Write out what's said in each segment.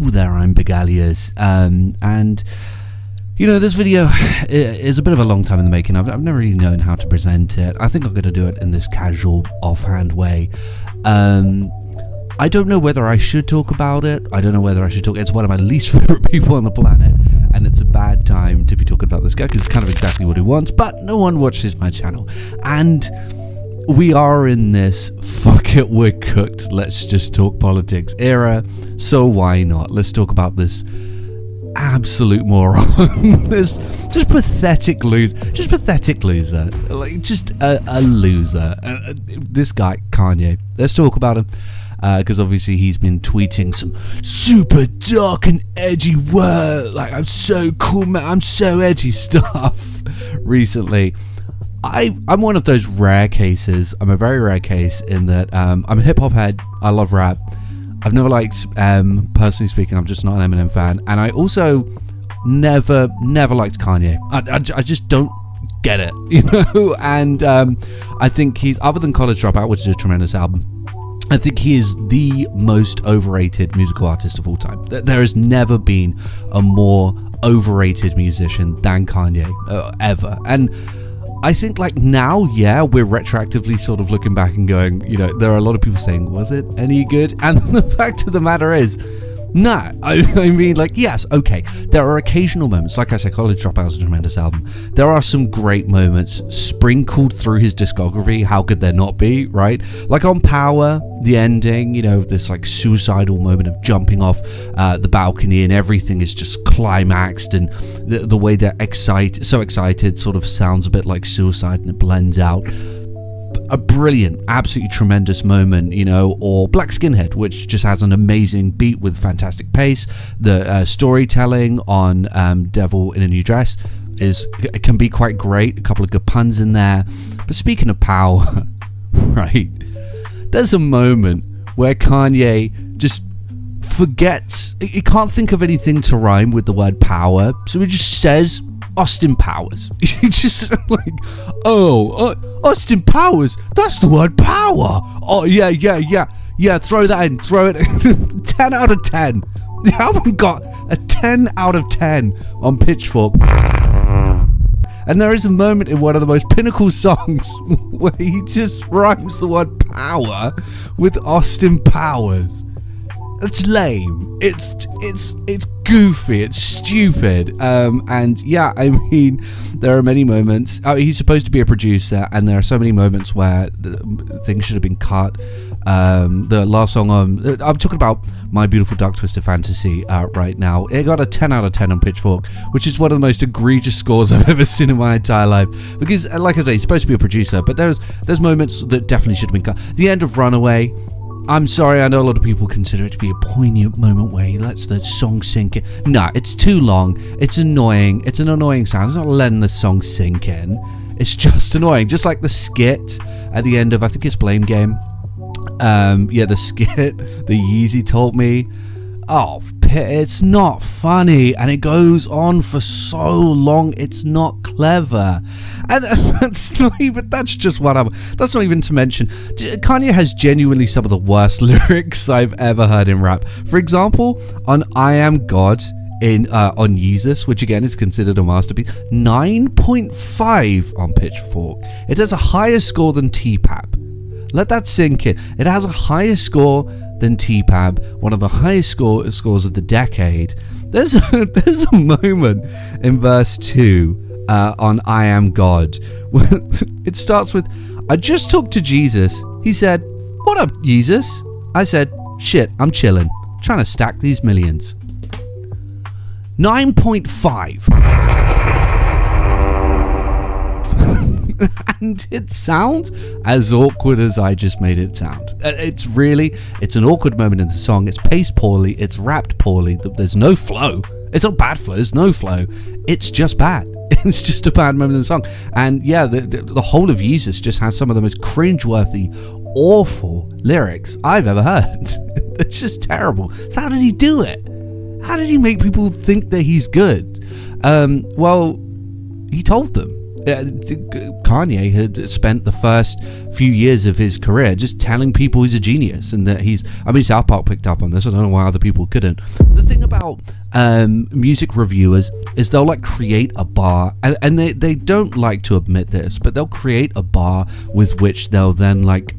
Hello there, I'm Big Alias, and you know, this video is a bit of a long time in the making. I've never really known how to present it. I think I'm going to do it in this casual, offhand way. I don't know whether I should talk about it. I don't know whether I should talk. It's one of my least favorite people on the planet, and it's a bad time to be talking about this guy because it's kind of exactly what he wants, but no one watches my channel. And we are in this fuck it, we're cooked, let's just talk politics era, so why not? Let's talk about this absolute moron, this just pathetic loser, like just a loser. This guy, Kanye. Let's talk about him, because obviously he's been tweeting some super dark and edgy word, like I'm so cool, man, I'm so edgy stuff recently. I'm one of those rare cases. I'm a very rare case in that I'm a hip hop head. I love rap. I've never liked, personally speaking, I'm just not an Eminem fan. And I also never liked Kanye. I just don't get it, you know? And I think he's, other than College Dropout, which is a tremendous album, I think he is the most overrated musical artist of all time. There has never been a more overrated musician than Kanye, ever. And I think, like, now, yeah, we're retroactively sort of looking back and going, you know, there are a lot of people saying, was it any good? And the fact of the matter is, nah. I mean, like, yes, okay, there are occasional moments, like I said, College Dropout is a tremendous album. There are some great moments sprinkled through his discography. How could there not be, right? Like on Power, the ending, you know, this like suicidal moment of jumping off the balcony and everything is just climaxed, and the way they're so excited sort of sounds a bit like suicide, and it blends out. A brilliant, absolutely tremendous moment, you know. Or Black Skinhead, which just has an amazing beat with fantastic pace. The storytelling on Devil in a New Dress can be quite great. A couple of good puns in there. But speaking of Power, right, there's a moment where Kanye just forgets, he can't think of anything to rhyme with the word power, so he just says Austin Powers. He just like, Austin Powers, that's the word power. Oh yeah, throw that in, throw it. 10 out of 10. The album got a 10 out of 10 on Pitchfork. And there is a moment in one of the most pinnacle songs where he just rhymes the word power with Austin Powers. It's lame. It's goofy. It's stupid. And yeah, I mean, there are many moments. He's supposed to be a producer, and there are so many moments where things should have been cut. The last song I'm talking about My Beautiful Dark Twisted Fantasy right now. It got a 10 out of 10 on Pitchfork, which is one of the most egregious scores I've ever seen in my entire life. Because, like I say, he's supposed to be a producer, but there's moments that definitely should have been cut. The end of Runaway, I'm sorry, I know a lot of people consider it to be a poignant moment where he lets the song sink in. No, it's too long. It's annoying. It's an annoying sound. It's not letting the song sink in. It's just annoying. Just like the skit at the end of, I think it's Blame Game. Yeah, the skit that Yeezy told me. Oh, it's not funny, and it goes on for so long. It's not clever, and that's not even to mention Kanye has genuinely some of the worst lyrics I've ever heard in rap. For example, on I Am God on Yeezus, which again is considered a masterpiece, 9.5 on Pitchfork. It has a higher score than T-Pab. Let that sink in. It has a higher score than T-Pab, one of the highest scores of the decade. There's a moment in verse 2 on I Am God. It starts with, I just talked to Jesus. He said, what up, Jesus? I said, shit, I'm chilling, trying to stack these millions. 9.5. And it sounds as awkward as I just made it sound. It's an awkward moment in the song. It's paced poorly. It's rapped poorly. There's no flow. It's not bad flow. There's no flow. It's just bad. It's just a bad moment in the song. And yeah, the whole of Yeezus just has some of the most cringeworthy, awful lyrics I've ever heard. It's just terrible. So how did he do it? How did he make people think that he's good? Well, he told them. Kanye had spent the first few years of his career just telling people he's a genius and that South Park picked up on this. I don't know why other people couldn't. The thing about music reviewers is they'll like create a bar, and they don't like to admit this, but they'll create a bar with which they'll then like,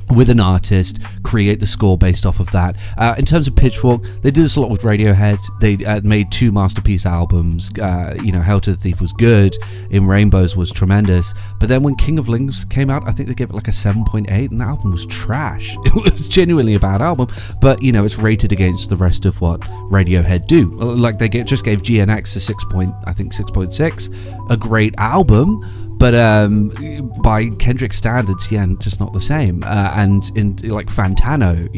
with an artist, create the score based off of that. In terms of Pitchfork, they do this a lot with Radiohead. They made 2 masterpiece albums. Hail to the Thief was good, In Rainbows was tremendous, but then when King of Limbs came out, I think they gave it like a 7.8, and the album was trash. It was genuinely a bad album, but it's rated against the rest of what Radiohead do. Like they just gave GNX a 6.6, a great album, but by Kendrick standards, just not the same. And in like Fantano,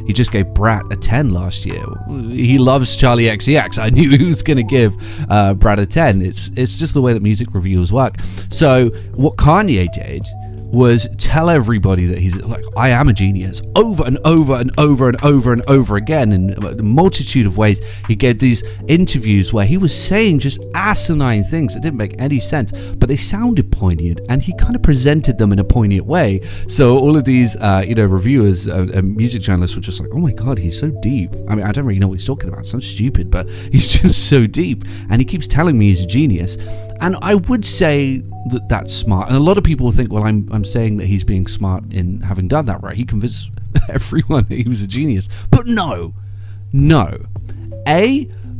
he just gave Brat a 10 last year. He loves Charlie XCX. I knew he was going to give Brat a 10. It's just the way that music reviewers work. So what Kanye did was tell everybody that he's like, I am a genius, over and over and over and over and over again in a multitude of ways. He gave these interviews where he was saying just asinine things that didn't make any sense, but they sounded poignant, and he kind of presented them in a poignant way. So all of these reviewers and music journalists were just like, oh my god, he's so deep. I mean, I don't really know what he's talking about. It sounds stupid, but he's just so deep, and he keeps telling me he's a genius. And I would say that that's smart, and a lot of people think, well, I'm saying that he's being smart in having done that, right? He convinced everyone that he was a genius, but no,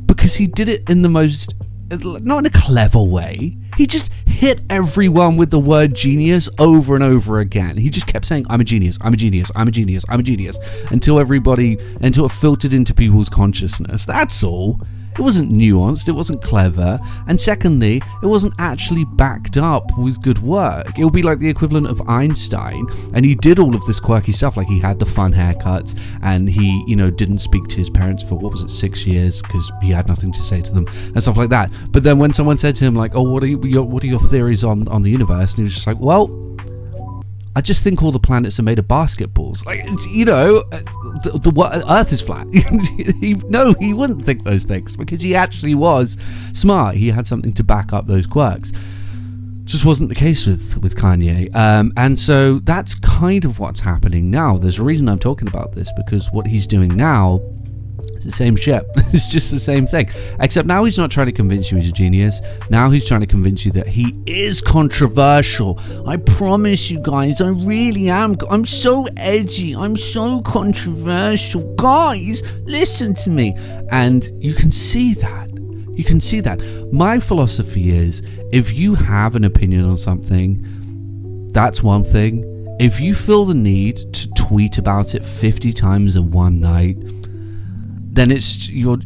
because he did it in the most, not in a clever way. He just hit everyone with the word genius over and over again. He just kept saying, I'm a genius, I'm a genius, I'm a genius, I'm a genius, until it filtered into people's consciousness. That's all. It wasn't nuanced, it wasn't clever, and secondly, it wasn't actually backed up with good work. It would be like the equivalent of Einstein, and he did all of this quirky stuff, like he had the fun haircuts, and he, didn't speak to his parents for, 6 years, because he had nothing to say to them, and stuff like that. But then when someone said to him, like, oh, what are your theories on the universe? And he was just like, well, I just think all the planets are made of basketballs. Like, the Earth is flat. He wouldn't think those things, because he actually was smart. He had something to back up those quirks. Just wasn't the case with Kanye. And so that's kind of what's happening now. There's a reason I'm talking about this, because what he's doing now, it's the same shit. It's just the same thing. Except now he's not trying to convince you he's a genius. Now he's trying to convince you that he is controversial. I promise you guys, I really am. I'm so edgy. I'm so controversial. Guys, listen to me. And you can see that. You can see that. My philosophy is, if you have an opinion on something, that's one thing. If you feel the need to tweet about it 50 times in one night, then it's you're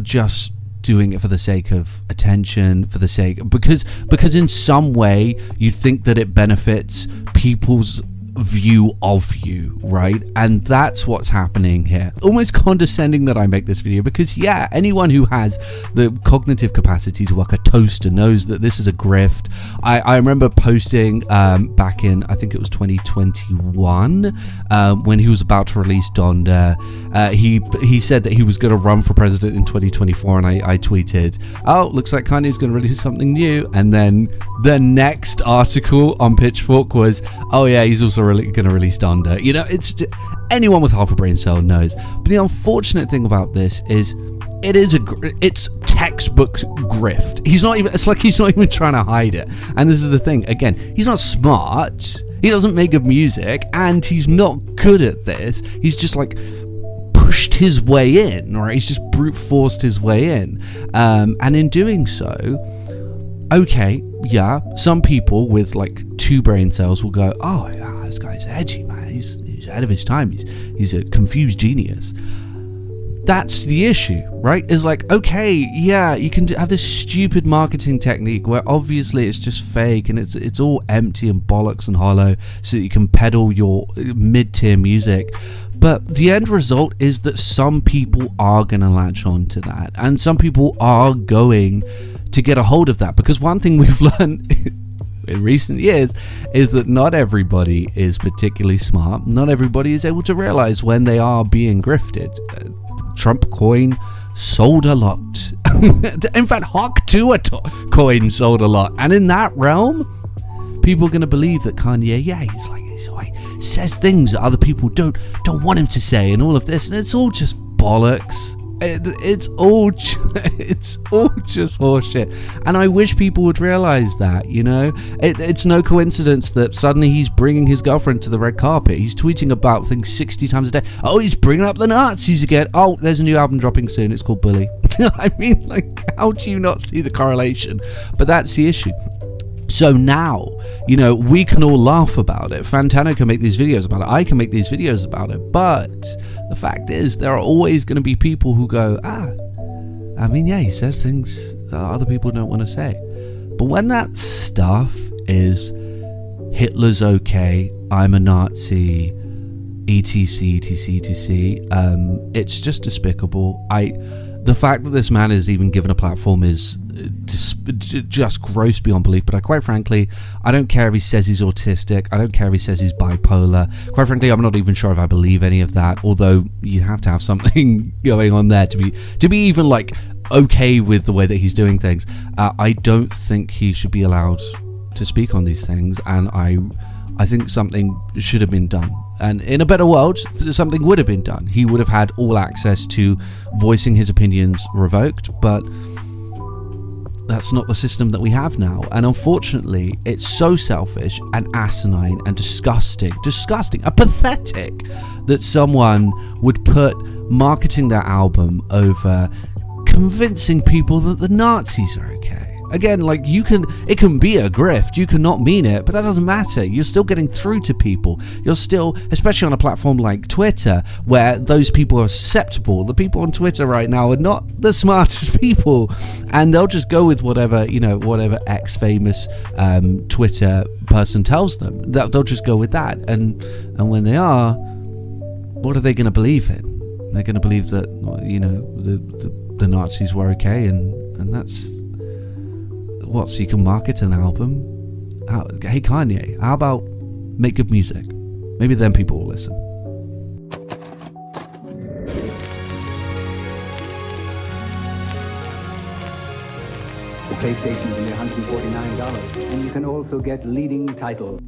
just doing it for the sake of attention, because in some way you think that it benefits people's view of you, right? And that's what's happening here. Almost condescending that I make this video, because anyone who has the cognitive capacity to work a toaster knows that this is a grift. I remember posting back in, I think it was 2021, when he was about to release Donda. He said that he was going to run for president in 2024, and I tweeted, oh, looks like Kanye's going to release something new. And then the next article on Pitchfork was, oh yeah, he's also going to release Donda. It's anyone with half a brain cell knows. But the unfortunate thing about this is, it's textbook grift. It's like he's not even trying to hide it. And this is the thing, again, he's not smart, he doesn't make good music, and he's not good at this. He's just like pushed his way in, right? He's just brute forced his way in, and in doing so, okay, some people with like 2 brain cells will go, oh yeah, this guy's edgy, man, he's ahead of his time, he's a confused genius. That's the issue, right? Is like, okay, you can have this stupid marketing technique where obviously it's just fake and it's all empty and bollocks and hollow, so that you can peddle your mid-tier music. But the end result is that some people are going to latch on to that, and some people are going to get a hold of that, because one thing we've learned in recent years is that not everybody is particularly smart. Not everybody is able to realize when they are being grifted. Trump coin sold a lot. In fact, Hawk 2 coin sold a lot. And in that realm, people are going to believe that Kanye, he says things that other people don't want him to say, and all of this, and it's all just bollocks. It's all just horseshit. And I wish people would realize that, you know. It's no coincidence that suddenly he's bringing his girlfriend to the red carpet. He's tweeting about things 60 times a day. Oh, he's bringing up the Nazis again. Oh, there's a new album dropping soon. It's called Bully. I mean, like, how do you not see the correlation? But that's the issue. So now, you know, we can all laugh about it. Fantano can make these videos about it. I can make these videos about it. But the fact is, there are always going to be people who go, I mean, yeah, he says things that other people don't want to say. But when that stuff is Hitler's okay, I'm a Nazi, etc, etc, etc, it's just despicable. The fact that this man is even given a platform is just gross beyond belief. But quite frankly, I don't care if he says he's autistic. I don't care if he says he's bipolar. Quite frankly, I'm not even sure if I believe any of that. Although you have to have something going on there to be even like okay with the way that he's doing things. I don't think he should be allowed to speak on these things, and I think something should have been done. And in a better world, something would have been done. He would have had all access to voicing his opinions revoked, but that's not the system that we have now. And unfortunately, it's so selfish and asinine and disgusting and pathetic that someone would put marketing their album over convincing people that the Nazis are okay. Again, like, it can be a grift, you cannot mean it, but that doesn't matter. You're still getting through to people. You're still, especially on a platform like Twitter, where those people are susceptible. The people on Twitter right now are not the smartest people, and they'll just go with whatever ex-famous Twitter person tells them. They'll just go with that, and when they are, what are they going to believe in? They're going to believe that, you know, the Nazis were okay, and that's... What, so you can market an album? Hey Kanye, how about make good music? Maybe then people will listen. The PlayStation's only $149, and you can also get leading titles.